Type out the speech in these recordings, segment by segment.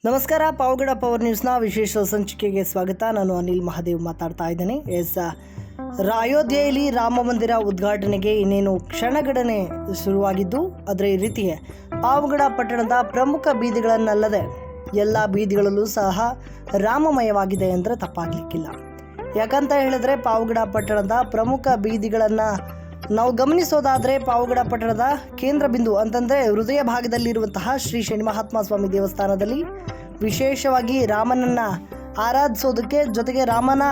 ನಮಸ್ಕಾರ. ಪಾವಗಡ ಪವರ್ ನ್ಯೂಸ್ನ ವಿಶೇಷ ಸಂಚಿಕೆಗೆ ಸ್ವಾಗತ. ನಾನು ಅನಿಲ್ ಮಹಾದೇವ್ ಮಾತಾಡ್ತಾ ಇದ್ದೇನೆ. ಅಯೋಧ್ಯೆಯಲ್ಲಿ ರಾಮ ಮಂದಿರ ಉದ್ಘಾಟನೆಗೆ ಇನ್ನೇನು ಕ್ಷಣಗಣನೆ ಶುರುವಾಗಿದ್ದು, ಅದರ ರೀತಿಯೇ ಪಾವಗಡ ಪಟ್ಟಣದ ಪ್ರಮುಖ ಬೀದಿಗಳನ್ನಲ್ಲದೆ ಎಲ್ಲ ಬೀದಿಗಳಲ್ಲೂ ಸಹ ರಾಮಮಯವಾಗಿದೆ ಅಂದರೆ ತಪ್ಪಾಗಲಿಕ್ಕಿಲ್ಲ. ಯಾಕಂತ ಹೇಳಿದ್ರೆ ಪಾವಗಡ ಪಟ್ಟಣದ ಪ್ರಮುಖ ಬೀದಿಗಳನ್ನು ನಾವು ಗಮನಿಸೋದಾದರೆ ಪಾವಗಡ ಪಟ್ಟಣದ ಕೇಂದ್ರ ಬಿಂದು ಅಂತಂದರೆ ಹೃದಯ ಭಾಗದಲ್ಲಿರುವಂತಹ ಶ್ರೀ ಶನಿ ಮಹಾತ್ಮ ಸ್ವಾಮಿ ದೇವಸ್ಥಾನದಲ್ಲಿ ವಿಶೇಷವಾಗಿ ರಾಮನನ್ನು ಆರಾಧಿಸೋದಕ್ಕೆ ಜೊತೆಗೆ ರಾಮನ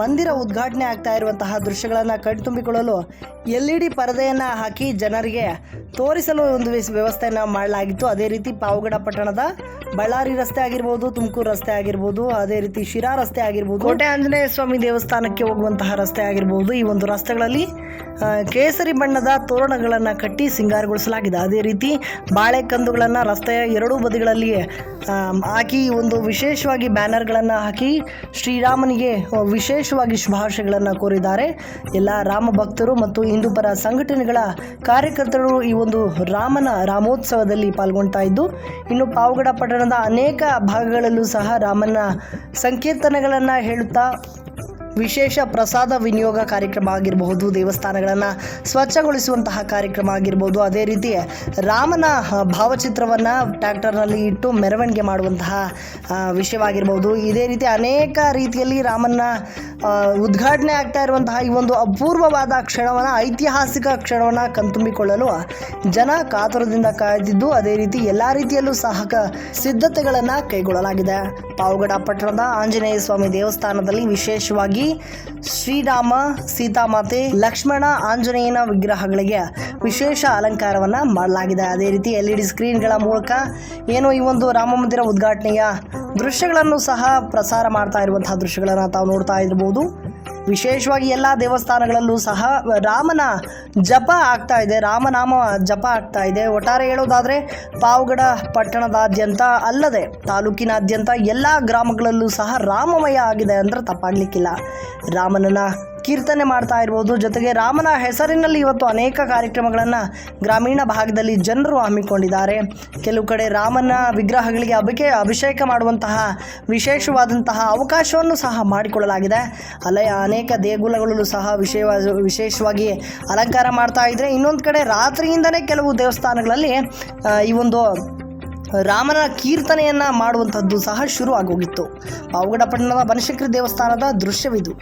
ಮಂದಿರ ಉದ್ಘಾಟನೆ ಆಗ್ತಾ ಇರುವಂತಹ ದೃಶ್ಯಗಳನ್ನು ಕಣ್ತುಂಬಿಕೊಳ್ಳಲು LED ಪರದೆಯನ್ನು ಹಾಕಿ ಜನರಿಗೆ ತೋರಿಸಲು ಒಂದು ವ್ಯವಸ್ಥೆಯನ್ನು ಮಾಡಲಾಗಿತ್ತು. ಅದೇ ರೀತಿ ಪಾವಗಡ ಪಟ್ಟಣದ ಬಳ್ಳಾರಿ ರಸ್ತೆ ಆಗಿರ್ಬೋದು, ತುಮಕೂರು ರಸ್ತೆ ಆಗಿರ್ಬೋದು, ಅದೇ ರೀತಿ ಶಿರಾ ರಸ್ತೆ ಆಗಿರ್ಬೋದು, ಕೋಟೆ ಆಂಜನೇಯ ಸ್ವಾಮಿ ದೇವಸ್ಥಾನಕ್ಕೆ ಹೋಗುವಂತಹ ರಸ್ತೆ ಆಗಿರ್ಬೋದು, ಈ ಒಂದು ರಸ್ತೆಗಳಲ್ಲಿ ಕೇಸರಿ ಬಣ್ಣದ ತೋರಣಗಳನ್ನು ಕಟ್ಟಿ ಸಿಂಗಾರಗೊಳಿಸಲಾಗಿದೆ. ಅದೇ ರೀತಿ ಬಾಳೆಕಂದುಗಳನ್ನು ರಸ್ತೆಯ ಎರಡೂ ಬದಿಗಳಲ್ಲಿ ಹಾಕಿ ಒಂದು ವಿಶೇಷವಾಗಿ ಬ್ಯಾನರ್ಗಳನ್ನು ಹಾಕಿ ಶ್ರೀರಾಮನಿಗೆ ವಿಶೇಷವಾಗಿ ಶುಭಾಶಯಗಳನ್ನು ಕೋರಿದ್ದಾರೆ. ಎಲ್ಲ ರಾಮ ಭಕ್ತರು ಮತ್ತು ಹಿಂದೂ ಪರ ಸಂಘಟನೆಗಳ ಕಾರ್ಯಕರ್ತರು ಈ ಒಂದು ರಾಮೋತ್ಸವದಲ್ಲಿ ಪಾಲ್ಗೊಳ್ತಾ ಇದ್ದು, ಇನ್ನು ಪಾವಗಡ ಪಟ್ಟಣದ ಅನೇಕ ಭಾಗಗಳಲ್ಲೂ ಸಹ ರಾಮನ ಸಂಕೀರ್ತನೆಗಳನ್ನು ಹೇಳುತ್ತಾ ವಿಶೇಷ ಪ್ರಸಾದ ವಿನಿಯೋಗ ಕಾರ್ಯಕ್ರಮ ಆಗಿರಬಹುದು, ದೇವಸ್ಥಾನಗಳನ್ನು ಸ್ವಚ್ಛಗೊಳಿಸುವಂತಹ ಕಾರ್ಯಕ್ರಮ ಆಗಿರ್ಬೋದು, ಅದೇ ರೀತಿ ರಾಮನ ಭಾವಚಿತ್ರವನ್ನು ಟ್ರ್ಯಾಕ್ಟರ್ನಲ್ಲಿ ಇಟ್ಟು ಮೆರವಣಿಗೆ ಮಾಡುವಂತಹ ವಿಷಯವಾಗಿರ್ಬೋದು. ಇದೇ ರೀತಿ ಅನೇಕ ರೀತಿಯಲ್ಲಿ ರಾಮನ ಉದ್ಘಾಟನೆ ಆಗ್ತಾ ಇರುವಂತಹ ಈ ಒಂದು ಅಪೂರ್ವವಾದ ಕ್ಷಣವನ್ನು, ಐತಿಹಾಸಿಕ ಕ್ಷಣವನ್ನು ಕಣ್ತುಂಬಿಕೊಳ್ಳಲು ಜನ ಕಾತುರದಿಂದ ಕಾಯ್ದಿದ್ದು, ಅದೇ ರೀತಿ ಎಲ್ಲ ರೀತಿಯಲ್ಲೂ ಸಹ ಸಿದ್ಧತೆಗಳನ್ನು ಕೈಗೊಳ್ಳಲಾಗಿದೆ. ಪಾವಗಡ ಪಟ್ಟಣದ ಆಂಜನೇಯ ಸ್ವಾಮಿ ದೇವಸ್ಥಾನದಲ್ಲಿ ವಿಶೇಷವಾಗಿ ಶ್ರೀರಾಮ, ಸೀತಾಮಾತೆ, ಲಕ್ಷ್ಮಣ, ಆಂಜನೇಯನ ವಿಗ್ರಹಗಳಿಗೆ ವಿಶೇಷ ಅಲಂಕಾರವನ್ನು ಮಾಡಲಾಗಿದೆ. ಅದೇ ರೀತಿ LED ಸ್ಕ್ರೀನ್ಗಳ ಮೂಲಕ ಏನು ಈ ಒಂದು ರಾಮ ಮಂದಿರ ಉದ್ಘಾಟನೆಯ ದೃಶ್ಯಗಳನ್ನು ಸಹ ಪ್ರಸಾರ ಮಾಡ್ತಾ ಇರುವಂತಹ ದೃಶ್ಯಗಳನ್ನು ತಾವು ನೋಡ್ತಾ ಇರ್ಬೋದು. ವಿಶೇಷವಾಗಿ ಎಲ್ಲ ದೇವಸ್ಥಾನಗಳಲ್ಲೂ ಸಹ ರಾಮನ ಜಪ ಆಗ್ತಾ ಇದೆ, ರಾಮನಾಮ ಜಪ ಆಗ್ತಾ ಇದೆ. ಒಟ್ಟಾರೆ ಹೇಳೋದಾದರೆ ಪಾವಗಡ ಪಟ್ಟಣದಾದ್ಯಂತ ಅಲ್ಲದೆ ತಾಲೂಕಿನಾದ್ಯಂತ ಎಲ್ಲ ಗ್ರಾಮಗಳಲ್ಲೂ ಸಹ ರಾಮಮಯ ಆಗಿದೆ ಅಂದರೆ ತಪ್ಪಾಗಲಿಕ್ಕಿಲ್ಲ. ರಾಮನನ್ನು ಕೀರ್ತನೆ ಮಾಡ್ತಾ ಇರ್ಬೋದು, ಜೊತೆಗೆ ರಾಮನ ಹೆಸರಿನಲ್ಲಿ ಇವತ್ತು ಅನೇಕ ಕಾರ್ಯಕ್ರಮಗಳನ್ನು ಗ್ರಾಮೀಣ ಭಾಗದಲ್ಲಿ ಜನರು ಹಮ್ಮಿಕೊಂಡಿದ್ದಾರೆ. ಕೆಲವು ಕಡೆ ರಾಮನ ವಿಗ್ರಹಗಳಿಗೆ ಅಭಿಷೇಕ ಮಾಡುವಂತಹ ವಿಶೇಷವಾದಂತಹ ಅವಕಾಶವನ್ನು ಸಹ ಮಾಡಿಕೊಳ್ಳಲಾಗಿದೆ. ಅನೇಕ ದೇಗುಲಗಳಲ್ಲೂ ಸಹ ವಿಶೇಷವಾಗಿ ಅಲಂಕಾರ ಮಾಡ್ತಾ ಇದ್ದರೆ, ಇನ್ನೊಂದು ಕಡೆ ರಾತ್ರಿಯಿಂದಲೇ ಕೆಲವು ದೇವಸ್ಥಾನಗಳಲ್ಲಿ ಈ ಒಂದು ರಾಮನ ಕೀರ್ತನೆಯನ್ನು ಮಾಡುವಂಥದ್ದು ಸಹ ಶುರು ಆಗೋಗಿತ್ತು. ಪಾವಗಡ ಪಟ್ಟಣದ ಬನಶಂಕರಿ ದೇವಸ್ಥಾನದ ದೃಶ್ಯವಿದು.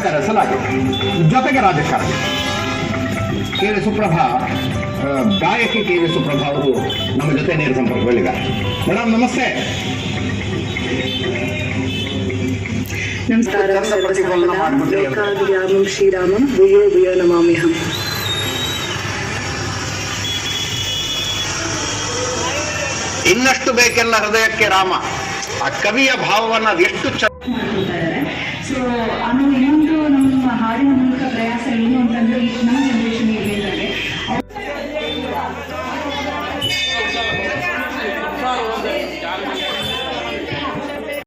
ಕರೆಸಲಾಗಿದೆ, ಜೊತೆಗೆ ರಾಜಕಾರಣ. ಕೇಳಿ ಸುಪ್ರಭಾ ಗಾಯಕಿ ಕೆ ವಿ ಸುಪ್ರಭಾ ಅವರು ನಮ್ಮ ಜೊತೆ ನೇರ ಸಂಪರ್ಕದಲ್ಲಿದ್ದಾರೆ. ಮೇಡಮ್ ನಮಸ್ತೆ. ನಮಸ್ಕಾರ. ಲೋಕಾಭಿರಾಮಂ ಶ್ರೀರಾಮಂ ಭೂಯೋ ಭೂಯೋ ನಮಾಮ್ಯಹಂ. ಇನ್ನಷ್ಟು ಬೇಕೆಲ್ಲ ಹೃದಯಕ್ಕೆ ರಾಮ. ಆ ಕವಿಯ ಭಾವವನ್ನು ಅದೆಷ್ಟು ಸೊ ಆಮೇಲೆ ಇನ್ನೊಂದು ನಮ್ಮ ಹಾಡಿನ ಮೂಲಕ ಪ್ರಯಾಸ ಏನು ಅಂತಂದ್ರೆ ನಮ್ಮ ಜನರೇಷನ್ ಏನಿದ್ದಾರೆ